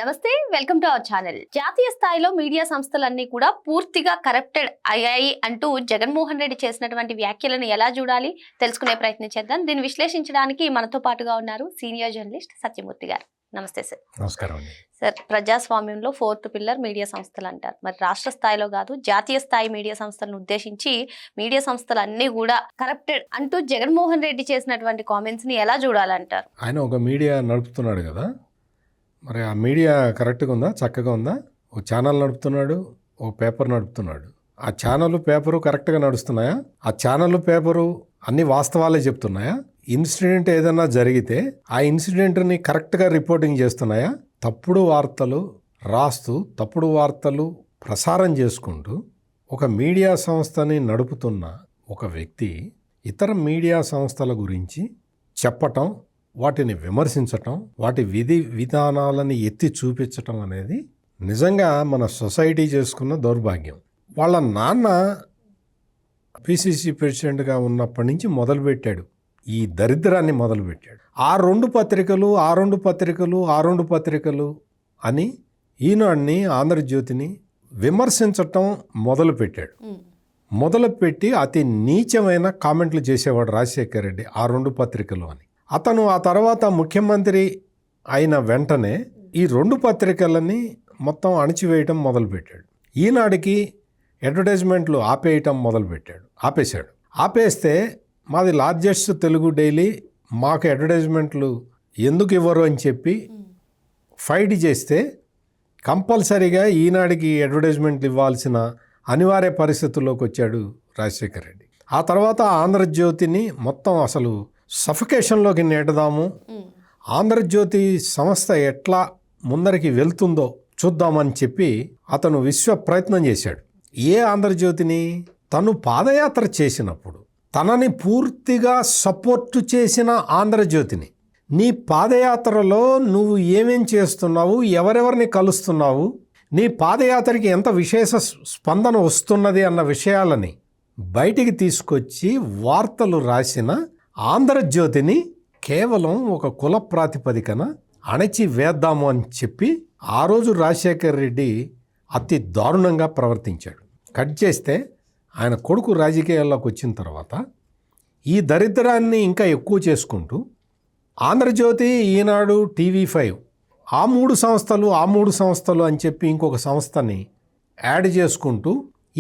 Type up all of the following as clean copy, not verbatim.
నమస్తే, welcome to our channel. జాతీయ స్థాయిలో మీడియా సంస్థలన్నీ కూడా పూర్తిగా కరప్టెడ్ అయ్యాయి అంటూ జగన్మోహన్ రెడ్డి చేసినటువంటి వ్యాఖ్యలను ఎలా చూడాలి తెలుసుకునే ప్రయత్నం చేద్దాం. దీన్ని విశ్లేషించడానికి మనతో పాటుగా ఉన్నారు సీనియర్ జర్నలిస్ట్ సత్యమూర్తి గారు. నమస్తే సార్. నమస్కారం అండి. సార్, ప్రజాస్వామ్యంలో ఫోర్త్ పిల్లర్ మీడియా సంస్థలు అంటారు. మరి రాష్ట్ర స్థాయిలో కాదు, జాతీయ స్థాయి మీడియా సంస్థలను ఉద్దేశించి మీడియా సంస్థలు అన్ని కూడా కరప్టెడ్ అంటూ జగన్మోహన్ రెడ్డి చేసినటువంటి కామెంట్స్ ని ఎలా చూడాలంటారు? ఆయన ఒక మీడియా నడుపుతున్నాడు కదా, మరి ఆ మీడియా కరెక్ట్గా ఉందా, చక్కగా ఉందా? ఓ ఛానల్ నడుపుతున్నాడు, ఓ పేపర్ నడుపుతున్నాడు. ఆ ఛానల్ పేపరు కరెక్ట్గా నడుస్తున్నాయా? ఆ ఛానల్ పేపరు అన్ని వాస్తవాలే చెప్తున్నాయా? ఇన్సిడెంట్ ఏదైనా జరిగితే ఆ ఇన్సిడెంట్ని కరెక్ట్గా రిపోర్టింగ్ చేస్తున్నాయా? తప్పుడు వార్తలు రాస్తూ తప్పుడు వార్తలు ప్రసారం చేసుకుంటూ ఒక మీడియా సంస్థని నడుపుతున్న ఒక వ్యక్తి ఇతర మీడియా సంస్థల గురించి చెప్పటం, వాటిని విమర్శించటం, వాటి విధి విధానాలని ఎత్తి చూపించటం అనేది నిజంగా మన సొసైటీ చేసుకున్న దౌర్భాగ్యం. వాళ్ళ నాన్న పిసిసి ప్రెసిడెంట్గా ఉన్నప్పటి నుంచి మొదలుపెట్టాడు ఈ దరిద్రాన్ని మొదలుపెట్టాడు. ఆ రెండు పత్రికలు అని ఈనాడుని, ఆంధ్రజ్యోతిని విమర్శించటం మొదలుపెట్టాడు. మొదలుపెట్టి అతి నీచమైన కామెంట్లు చేసేవాడు రాజశేఖర్ రెడ్డి ఆ రెండు పత్రికలు అని. అతను ఆ తర్వాత ముఖ్యమంత్రి అయిన వెంటనే ఈ రెండు పత్రికలని మొత్తం అణిచివేయటం మొదలుపెట్టాడు. ఈనాడికి అడ్వర్టైజ్మెంట్లు ఆపేశాడు. ఆపేస్తే మాది లార్జెస్ట్ తెలుగు డైలీ, మాకు అడ్వర్టైజ్మెంట్లు ఎందుకు ఇవ్వరు అని చెప్పి ఫైట్ చేస్తే కంపల్సరీగా ఈనాడికి అడ్వర్టైజ్మెంట్లు ఇవ్వాల్సిన అనివార్య పరిస్థితుల్లోకి వచ్చాడు రాజశేఖర్ రెడ్డి. ఆ తర్వాత ఆంధ్రజ్యోతిని మొత్తం అసలు సఫికేషన్లోకి నెట్టదాము, ఆంధ్రజ్యోతి సంస్థ ఎట్లా ముందరికి వెళ్తుందో చూద్దామని చెప్పి అతను విశ్వ ప్రయత్నం చేశాడు. ఏ ఆంధ్రజ్యోతిని? తను పాదయాత్ర చేసినప్పుడు తనని పూర్తిగా సపోర్టు చేసిన ఆంధ్రజ్యోతిని. నీ పాదయాత్రలో నువ్వు ఏమేం చేస్తున్నావు, ఎవరెవరిని కలుస్తున్నావు, నీ పాదయాత్రకి ఎంత విశేష స్పందన వస్తున్నది అన్న విషయాలని బయటికి తీసుకొచ్చి వార్తలు రాసిన ఆంధ్రజ్యోతిని కేవలం ఒక కుల ప్రాతిపదికన అణచి వేద్దాము అని చెప్పి ఆ రోజు రాజశేఖర్ రెడ్డి అతి దారుణంగా ప్రవర్తించాడు. కట్ చేస్తే ఆయన కొడుకు రాజకీయాల్లోకి వచ్చిన తర్వాత ఈ దరిద్రాన్ని ఇంకా ఎక్కువ చేసుకుంటూ ఆంధ్రజ్యోతి, ఈనాడు, టీవీ5 ఆ మూడు సంస్థలు అని చెప్పి ఇంకొక సంస్థని యాడ్ చేసుకుంటూ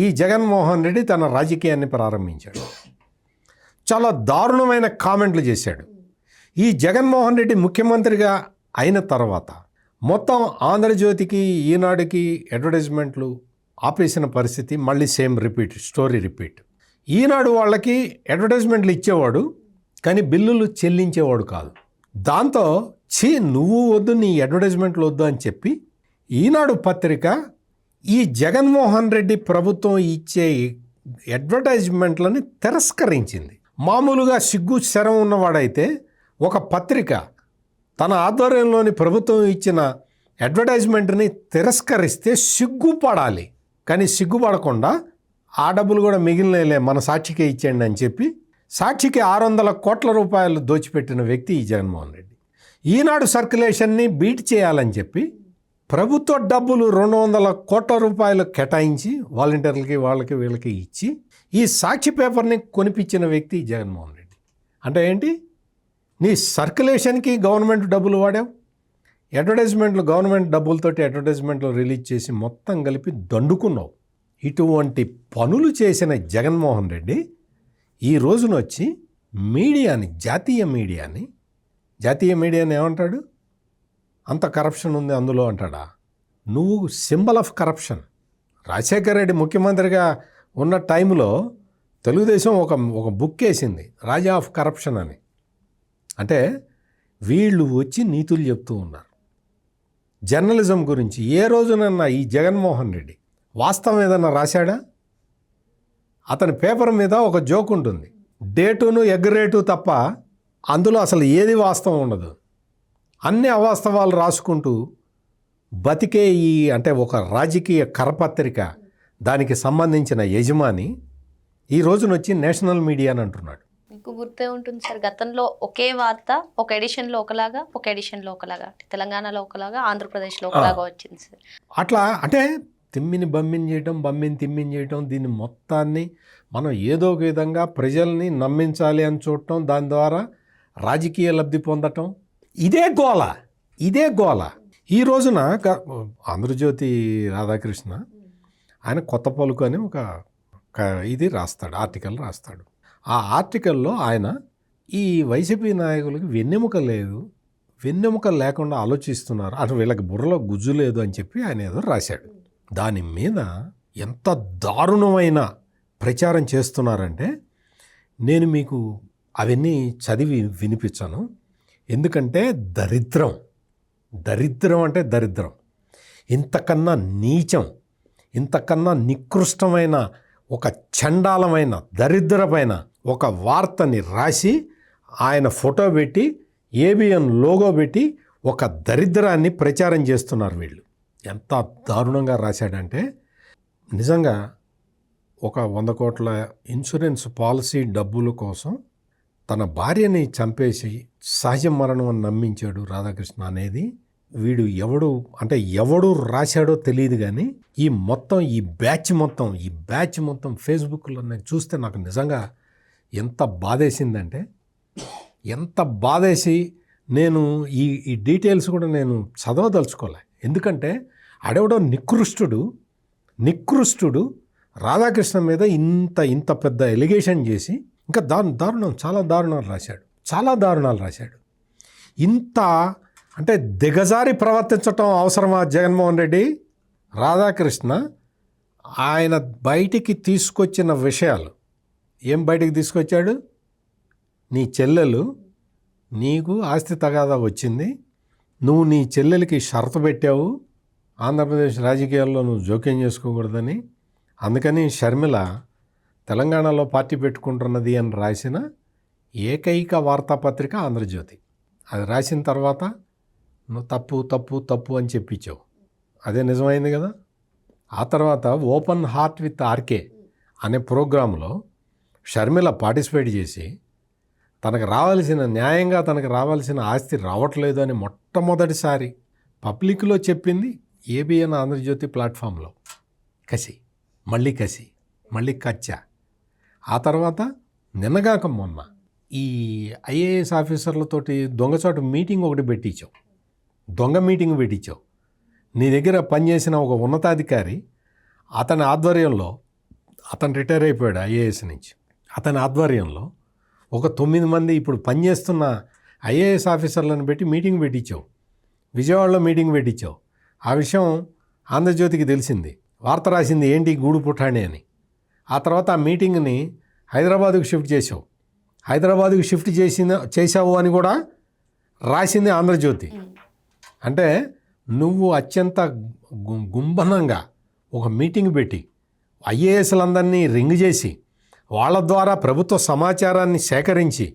ఈ జగన్మోహన్ రెడ్డి తన రాజకీయాన్ని ప్రారంభించాడు. చాలా దారుణమైన కామెంట్లు చేశాడు. ఈ జగన్మోహన్ రెడ్డి ముఖ్యమంత్రిగా అయిన తర్వాత మొత్తం ఆంధ్రజ్యోతికి, ఈనాడుకి అడ్వర్టైజ్మెంట్లు ఆపేసిన పరిస్థితి మళ్ళీ సేమ్ స్టోరీ రిపీట్. ఈనాడు వాళ్ళకి అడ్వర్టైజ్మెంట్లు ఇచ్చేవాడు కానీ బిల్లులు చెల్లించేవాడు కాదు. దాంతో నువ్వు వద్దు, నీ అడ్వర్టైజ్మెంట్లు వద్దు అని చెప్పి ఈనాడు పత్రిక ఈ జగన్మోహన్ రెడ్డి ప్రభుత్వం ఇచ్చే అడ్వర్టైజ్మెంట్లని తిరస్కరించింది. మామూలుగా సిగ్గు శరం ఉన్నవాడైతే ఒక పత్రిక తన ఆధ్వర్యంలోని ప్రభుత్వం ఇచ్చిన అడ్వర్టైజ్మెంట్ని తిరస్కరిస్తే సిగ్గుపడాలి. కానీ సిగ్గుపడకుండా ఆ డబ్బులు కూడా మిగిలినలే, మన సాక్షికే ఇచ్చేయండి అని చెప్పి సాక్షికి 600 కోట్ల రూపాయలు దోచిపెట్టిన వ్యక్తి ఈ జగన్మోహన్ రెడ్డి. ఈనాడు సర్క్యులేషన్ని బీట్ చేయాలని చెప్పి ప్రభుత్వ డబ్బులు 200 కోట్ల రూపాయలు కేటాయించి వాలంటీర్లకి వీళ్ళకి ఇచ్చి ఈ సాక్షి పేపర్ని కొనిపించిన వ్యక్తి జగన్మోహన్ రెడ్డి. అంటే ఏంటి? నీ సర్క్యులేషన్కి గవర్నమెంట్ డబ్బులు వాడావు, అడ్వర్టైజ్మెంట్లు గవర్నమెంట్ డబ్బులతోటి అడ్వర్టైజ్మెంట్లు రిలీజ్ చేసి మొత్తం కలిపి దండుకున్నావు. ఇటువంటి పనులు చేసిన జగన్మోహన్ రెడ్డి ఈ రోజున వచ్చి జాతీయ మీడియాని ఏమంటాడు? అంత కరప్షన్ ఉంది అందులో అంటాడా? నువ్వు symbol of corruption. Rajasekhar Reddy ముఖ్యమంత్రిగా ఉన్న టైంలో తెలుగుదేశం ఒక బుక్ వేసింది, రాజా ఆఫ్ కరప్షన్ అని. అంటే వీళ్ళు వచ్చి నీతులు చెప్తూ ఉన్నారు జర్నలిజం గురించి. ఏ రోజునన్నా ఈ జగన్మోహన్ రెడ్డి వాస్తవం ఏదన్నా రాశాడా? అతని పేపర్ మీద ఒక జోక్ ఉంటుంది, డేటును ఎగ్ రేటు తప్ప అందులో అసలు ఏది వాస్తవం ఉండదు. అన్ని అవాస్తవాలు రాసుకుంటూ బతికే అంటే ఒక రాజకీయ కరపత్రిక, దానికి సంబంధించిన యజమాని ఈ రోజున వచ్చి నేషనల్ మీడియా అని అంటున్నాడు. మీకు గుర్తే ఉంటుంది సార్, గతంలో ఒకే వార్త ఒక ఎడిషన్లో ఒకలాగా, ఒక ఎడిషన్లో ఒకలాగా, తెలంగాణలో ఒకలాగా, ఆంధ్రప్రదేశ్లో ఒకలాగా వచ్చింది సార్. అట్లా అంటే తిమ్మిని బమ్మిని చేయటం, బమ్మిని తిమ్మిని చేయటం, దీన్ని మొత్తాన్ని మనం ఏదో ఒక విధంగా ప్రజల్ని నమ్మించాలి అని చూడటం, దాని ద్వారా రాజకీయ లబ్ధి పొందటం, ఇదే గోల. ఈ రోజున ఆంధ్రజ్యోతి రాధాకృష్ణ ఆయన కొత్త పలుకు అని ఒక ఇది రాస్తాడు, ఆర్టికల్ రాస్తాడు. ఆ ఆర్టికల్లో ఆయన ఈ వైసీపీ నాయకులకి వెన్నెముక లేకుండా ఆలోచిస్తున్నారు, అటు వీళ్ళకి బుర్రలో గుజ్జు లేదు అని చెప్పి ఆయన ఏదో రాశాడు. దాని మీద ఎంత దారుణమైన ప్రచారం చేస్తున్నారంటే నేను మీకు అవన్నీ చదివి వినిపించాను. ఎందుకంటే దరిద్రం అంటే దరిద్రం, ఇంతకన్నా నీచం, ఇంతకన్నా నికృష్టమైన ఒక చండాలమైన దరిద్రమైన ఒక వార్తని రాసి ఆయన ఫోటో పెట్టి ఏబిఎన్ లోగో పెట్టి ఒక దరిద్రాన్ని ప్రచారం చేస్తున్నారు వీళ్ళు. ఎంత దారుణంగా రాశాడంటే నిజంగా ఒక 100 కోట్ల ఇన్సూరెన్స్ పాలసీ డబ్బుల కోసం తన భార్యని చంపేసి సహజ మరణం అని నమ్మించాడు రాధాకృష్ణ అనేది వీడు ఎవడు రాశాడో తెలియదు. కానీ ఈ బ్యాచ్ మొత్తం ఫేస్బుక్లో నేను చూస్తే నాకు నిజంగా ఎంత బాధేసిందంటే, ఎంత బాధేసి నేను ఈ డీటెయిల్స్ కూడా నేను చదవదలుచుకోలే. ఎందుకంటే ఆడెవడో నికృష్టుడు రాధాకృష్ణ మీద ఇంత పెద్ద ఎలిగేషన్ చేసి ఇంకా చాలా దారుణాలు రాశాడు. ఇంత అంటే దిగజారి ప్రవర్తించటం అవసరమా జగన్మోహన్ రెడ్డి? రాధాకృష్ణ ఆయన బయటికి తీసుకొచ్చిన విషయాలు ఏం బయటికి తీసుకొచ్చాడు? నీ చెల్లెలు నీకు ఆస్తి తగాదా వచ్చింది, నువ్వు నీ చెల్లెలకి షరతు పెట్టావు, ఆంధ్రప్రదేశ్ రాజకీయాల్లో నువ్వు జోక్యం చేసుకోకూడదని, అందుకని షర్మిల తెలంగాణలో పార్టీ పెట్టుకుంటున్నది అని రాసిన ఏకైక వార్తాపత్రిక ఆంధ్రజ్యోతి. అది రాసిన తర్వాత నువ్వు తప్పు అని చెప్పించావు, అదే నిజమైంది కదా. ఆ తర్వాత ఓపెన్ హార్ట్ విత్ ఆర్కే అనే ప్రోగ్రాంలో షర్మిల పార్టిసిపేట్ చేసి న్యాయంగా తనకు రావాల్సిన ఆస్తి రావట్లేదు అని మొట్టమొదటిసారి పబ్లిక్లో చెప్పింది ఏబిఎన్ ఆంధ్రజ్యోతి ప్లాట్ఫామ్లో. మళ్ళీ కచ్చా. ఆ తర్వాత నిన్నగాక మొన్న ఈ ఐఏఎస్ ఆఫీసర్లతోటి దొంగచాటు మీటింగ్ ఒకటి పెట్టించావు, దొంగ మీటింగ్ పెట్టించావు. నీ దగ్గర పనిచేసిన ఒక ఉన్నతాధికారి అతని ఆధ్వర్యంలో, అతను రిటైర్ అయిపోయాడు ఐఏఎస్ నుంచి, అతని ఆధ్వర్యంలో ఒక 9 మంది ఇప్పుడు పనిచేస్తున్న ఐఏఎస్ ఆఫీసర్లను పెట్టి మీటింగ్ పెట్టించావు, విజయవాడలో మీటింగ్ పెట్టించావు. ఆ విషయం ఆంధ్రజ్యోతికి తెలిసింది, వార్త రాసింది ఏంటి గూడు పుట్టాణి అని. ఆ తర్వాత ఆ మీటింగ్ని హైదరాబాదుకు షిఫ్ట్ చేశావు అని కూడా రాసింది ఆంధ్రజ్యోతి. అంటే నువ్వు అత్యంత గుంభనంగా ఒక మీటింగ్ పెట్టి ఐఏఎస్లందరినీ రింగ్ చేసి వాళ్ళ ద్వారా ప్రభుత్వ సమాచారాన్ని సేకరించి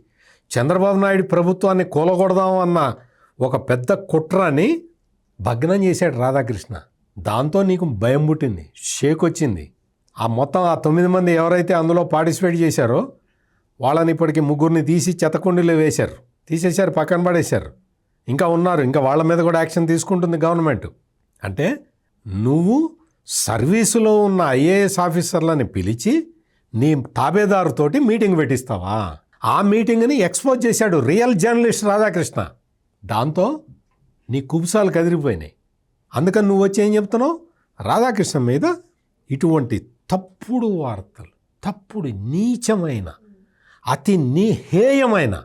చంద్రబాబు నాయుడు ప్రభుత్వాన్ని కూలగొడదాం అన్న ఒక పెద్ద కుట్రని భగ్నం చేశాడు రాధాకృష్ణ. దాంతో నీకు భయం పుట్టింది, షేక్ వచ్చింది. ఆ 9 మంది ఎవరైతే అందులో పార్టిసిపేట్ చేశారో వాళ్ళని ఇప్పటికి 3 తీసి చెత్తకుండీలో తీసేశారు, పక్కన పడేశారు. ఇంకా ఉన్నారు, ఇంకా వాళ్ళ మీద కూడా యాక్షన్ తీసుకుంటుంది గవర్నమెంట్. అంటే నువ్వు సర్వీసులో ఉన్న ఐఏఎస్ ఆఫీసర్లని పిలిచి నీ తాబేదారుతోటి మీటింగ్ పెట్టిస్తావా? ఆ మీటింగ్ని ఎక్స్పోజ్ చేశాడు రియల్ జర్నలిస్ట్ రాధాకృష్ణ. దాంతో నీ కుబుసాలు కదిరిపోయినాయి. అందుకని నువ్వు వచ్చి ఏం చెప్తున్నావు? రాధాకృష్ణ మీద ఇటువంటి తప్పుడు వార్తలు, తప్పుడు నీచమైన అతి హేయమైన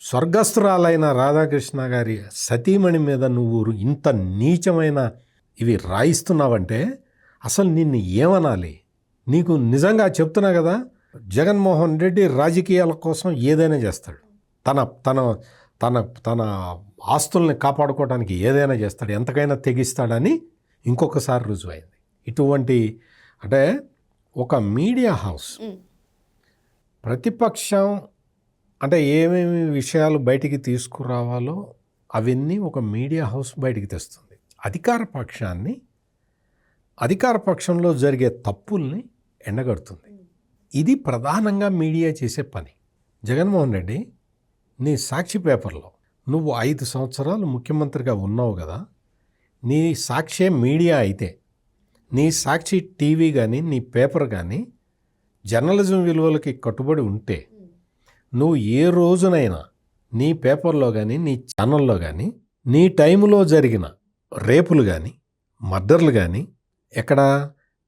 స్వర్గస్థురాలైన రాధాకృష్ణ గారి సతీమణి మీద నువ్వు ఇంత నీచమైన ఇవి రాయిస్తున్నావంటే అసలు నిన్ను ఏమనాలి? నీకు నిజంగా చెప్తున్నా కదా, జగన్మోహన్ రెడ్డి రాజకీయాల కోసం ఏదైనా చేస్తాడు, తన ఆస్తుల్ని కాపాడుకోవడానికి ఏదైనా చేస్తాడు, ఎంతకైనా తెగిస్తాడని ఇంకొకసారి రుజువైంది. ఇటువంటి అంటే ఒక మీడియా హౌస్ ప్రతిపక్షం అంటే ఏమేమి విషయాలు బయటికి తీసుకురావాలో అవన్నీ ఒక మీడియా హౌస్ బయటికి తెస్తుంది. అధికార పక్షంలో జరిగే తప్పుల్ని ఎండగడుతుంది. ఇది ప్రధానంగా మీడియా చేసే పని. జగన్మోహన్ రెడ్డి, నీ సాక్షి పేపర్లో నువ్వు 5 సంవత్సరాలు ముఖ్యమంత్రిగా ఉన్నావు కదా, నీ సాక్షే మీడియా అయితే, నీ సాక్షి టీవీ కానీ నీ పేపర్ కానీ జర్నలిజం విలువలకి కట్టుబడి ఉంటే నువ్వు ఏ రోజునైనా నీ పేపర్లో కానీ నీ ఛానల్లో కానీ నీ టైంలో జరిగిన రేపులు కానీ మర్డర్లు కానీ ఎక్కడ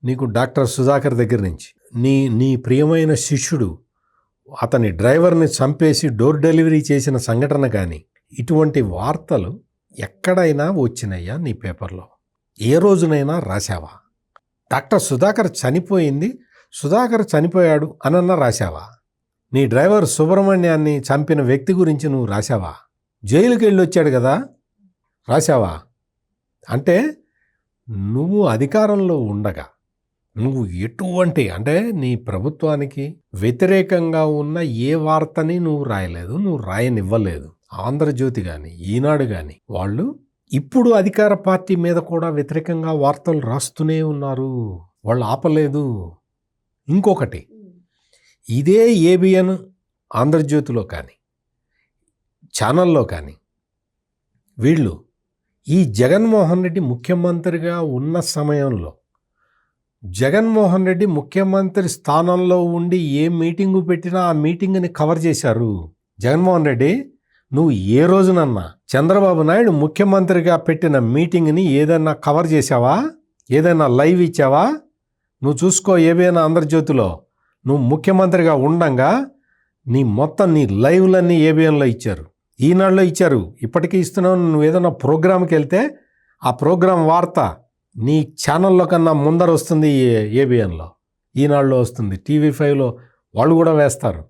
నీకు డాక్టర్ సుధాకర్ దగ్గర నుంచి నీ ప్రియమైన శిష్యుడు అతని డ్రైవర్ని చంపేసి డోర్ డెలివరీ చేసిన సంఘటన కానీ ఇటువంటి వార్తలు ఎక్కడైనా వచ్చినాయా నీ పేపర్లో? ఏ రోజునైనా రాశావా? డాక్టర్ సుధాకర్ చనిపోయింది, సుధాకర్ చనిపోయాడు అనన్నా రాశావా? నీ డ్రైవర్ సుబ్రహ్మణ్యాన్ని చంపిన వ్యక్తి గురించి నువ్వు రాశావా? జైలుకి వెళ్ళి వచ్చాడు కదా, రాశావా? అంటే నువ్వు అధికారంలో ఉండగా నువ్వు ఎటువంటి అంటే నీ ప్రభుత్వానికి వ్యతిరేకంగా ఉన్న ఏ వార్తని నువ్వు రాయలేదు, నువ్వు రాయనివ్వలేదు. ఆంధ్రజ్యోతి కానీ ఈనాడు కానీ వాళ్ళు ఇప్పుడు అధికార పార్టీ మీద కూడా వ్యతిరేకంగా వార్తలు రాస్తూనే ఉన్నారు, వాళ్ళు ఆపలేదు. ఇంకొకటి, ఇదే ఏబిఎన్ ఆంధ్రజ్యోతిలో కానీ ఛానల్లో కానీ వీళ్ళు ఈ జగన్మోహన్ రెడ్డి ముఖ్యమంత్రిగా ఉన్న సమయంలో జగన్మోహన్ రెడ్డి ముఖ్యమంత్రి స్థానంలో ఉండి ఏ మీటింగు పెట్టినా ఆ మీటింగ్ని కవర్ చేశారు. జగన్మోహన్ రెడ్డి, నువ్వు ఏ రోజునన్నా చంద్రబాబు నాయుడు ముఖ్యమంత్రిగా పెట్టిన మీటింగ్ని ఏదైనా కవర్ చేసావా? ఏదైనా లైవ్ ఇచ్చావా? నువ్వు చూసుకో, ఏబిఎన్ ఆంధ్రజ్యోతిలో నువ్వు ముఖ్యమంత్రిగా ఉండంగా నీ లైవ్లన్నీ ఏబిఎన్లో ఇచ్చారు, ఈనాడులో ఇచ్చారు, ఇప్పటికీ ఇస్తున్నావు. నువ్వు ఏదైనా ప్రోగ్రామ్కి వెళ్తే ఆ ప్రోగ్రాం వార్త నీ ఛానల్లో కన్నా ముందర వస్తుంది, ఏబిఎన్లో, ఈనాడులో వస్తుంది, టీవీ5లో వాళ్ళు కూడా వేస్తారు.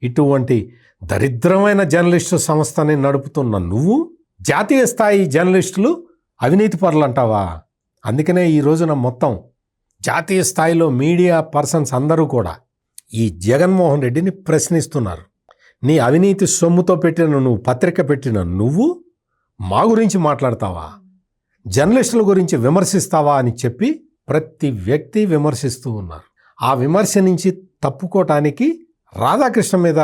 ఇటువంటి దరిద్రమైన జర్నలిస్టు సంస్థని నడుపుతున్న నువ్వు జాతీయ స్థాయి జర్నలిస్టులు అవినీతి పరులు అంటావా? అందుకనే ఈ రోజున మొత్తం జాతీయ స్థాయిలో మీడియా పర్సన్స్ అందరూ కూడా ఈ జగన్మోహన్ రెడ్డిని ప్రశ్నిస్తున్నారు. నీ అవినీతి సొమ్ముతో నువ్వు పత్రిక పెట్టిన నువ్వు మా గురించి మాట్లాడతావా? జర్నలిస్టుల గురించి విమర్శిస్తావా అని చెప్పి ప్రతి వ్యక్తి విమర్శిస్తూ ఉన్నారు. ఆ విమర్శ నుంచి తప్పుకోవటానికి రాధాకృష్ణ మీద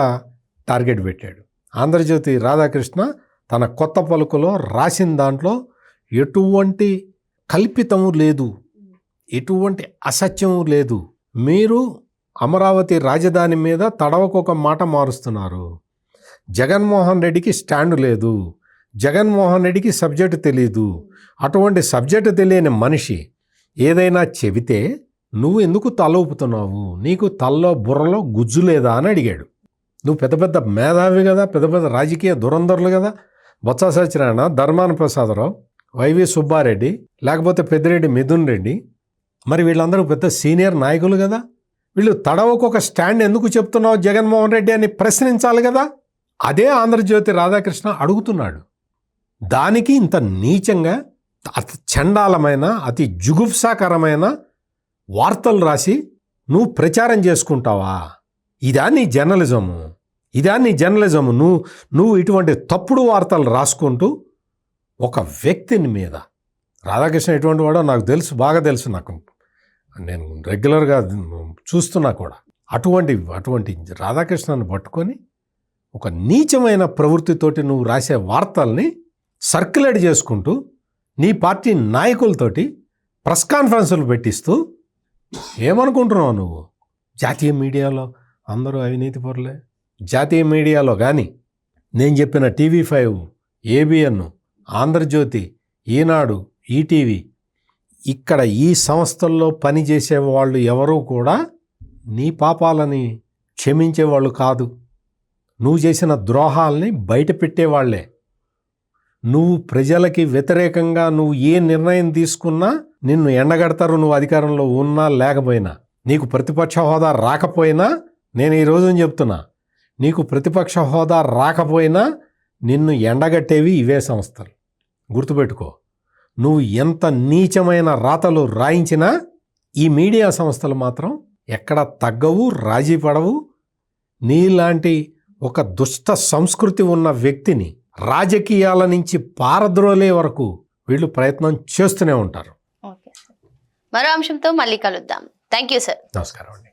టార్గెట్ పెట్టాడు. ఆంధ్రజ్యోతి రాధాకృష్ణ తన కొత్త పలుకులో రాసిన దాంట్లో ఎటువంటి కల్పితము లేదు, ఎటువంటి అసత్యము లేదు. మీరు అమరావతి రాజధాని మీద తడవకొక మాట మారుస్తున్నారు. జగన్మోహన్ రెడ్డికి స్టాండ్ లేదు, జగన్మోహన్ రెడ్డికి సబ్జెక్టు తెలీదు. అటువంటి సబ్జెక్టు తెలియని మనిషి ఏదైనా చెబితే నువ్వు ఎందుకు తల ఊపుతున్నావు? నీకు తల్లో బుర్రలో గుజ్జు లేదా అని అడిగాడు. నువ్వు పెద్ద పెద్ద మేధావి కదా, పెద్ద పెద్ద రాజకీయ దురంధరులు కదా, బొత్స సత్యనారాయణ, ధర్మాన ప్రసాదరావు, వైవి సుబ్బారెడ్డి, లేకపోతే పెద్దిరెడ్డి మిథున్ రెడ్డి, మరి వీళ్ళందరూ పెద్ద సీనియర్ నాయకులు కదా. వీళ్ళు తడవకొక స్టాండ్ ఎందుకు చెప్తున్నావు జగన్మోహన్ రెడ్డి అని ప్రశ్నించాలి కదా. అదే ఆంధ్రజ్యోతి రాధాకృష్ణ అడుగుతున్నాడు. దానికి ఇంత నీచంగా అతి చండాలమైన అతి జుగుప్సాకరమైన వార్తలు రాసి నువ్వు ప్రచారం చేసుకుంటావా? ఇదా నీ జర్నలిజము? ఇదా నీ జర్నలిజము? నువ్వు ఇటువంటి తప్పుడు వార్తలు రాసుకుంటూ ఒక వ్యక్తిని మీద, రాధాకృష్ణ ఎటువంటి వాడో నాకు తెలుసు, బాగా తెలుసు, నాకు నేను రెగ్యులర్గా చూస్తున్నా కూడా. అటువంటి రాధాకృష్ణను పట్టుకొని ఒక నీచమైన ప్రవృత్తితోటి నువ్వు రాసే వార్తల్ని సర్క్యులేట్ చేసుకుంటూ నీ పార్టీ నాయకులతోటి ప్రెస్ కాన్ఫరెన్సులు పెట్టిస్తూ ఏమనుకుంటున్నావు నువ్వు? జాతీయ మీడియాలో అందరూ అవినీతి పరులే. జాతీయ మీడియాలో కానీ నేను చెప్పిన టీవీ5, ఏబిఎన్, ఆంధ్రజ్యోతి, ఈనాడు, ఈటీవీ, ఇక్కడ ఈ సంస్థల్లో పనిచేసే వాళ్ళు ఎవరూ కూడా నీ పాపాలని క్షమించేవాళ్ళు కాదు. నువ్వు చేసిన ద్రోహాల్ని బయట పెట్టేవాళ్లే. నువ్వు ప్రజలకి వ్యతిరేకంగా నువ్వు ఏ నిర్ణయం తీసుకున్నా నిన్ను ఎండగడతారు. నువ్వు అధికారంలో ఉన్నా లేకపోయినా, నీకు ప్రతిపక్ష హోదా రాకపోయినా, నేను ఈ రోజున చెప్తున్నా, నీకు ప్రతిపక్ష హోదా రాకపోయినా నిన్ను ఎండగట్టేవి ఇవే సంస్థలు. గుర్తుపెట్టుకో. నువ్వు ఎంత నీచమైన రాతలు రాయించినా ఈ మీడియా సంస్థలు మాత్రం ఎక్కడ తగ్గవు, రాజీ పడవు. నీలాంటి ఒక దుష్ట సంస్కృతి ఉన్న వ్యక్తిని రాజకీయాల నుంచి పారద్రోలే వరకు వీళ్ళు ప్రయత్నం చేస్తూనే ఉంటారు. ఓకే సార్, మరో అంశంతో మళ్ళీ కలుద్దాం. Thank you sir. నమస్కారం అండి.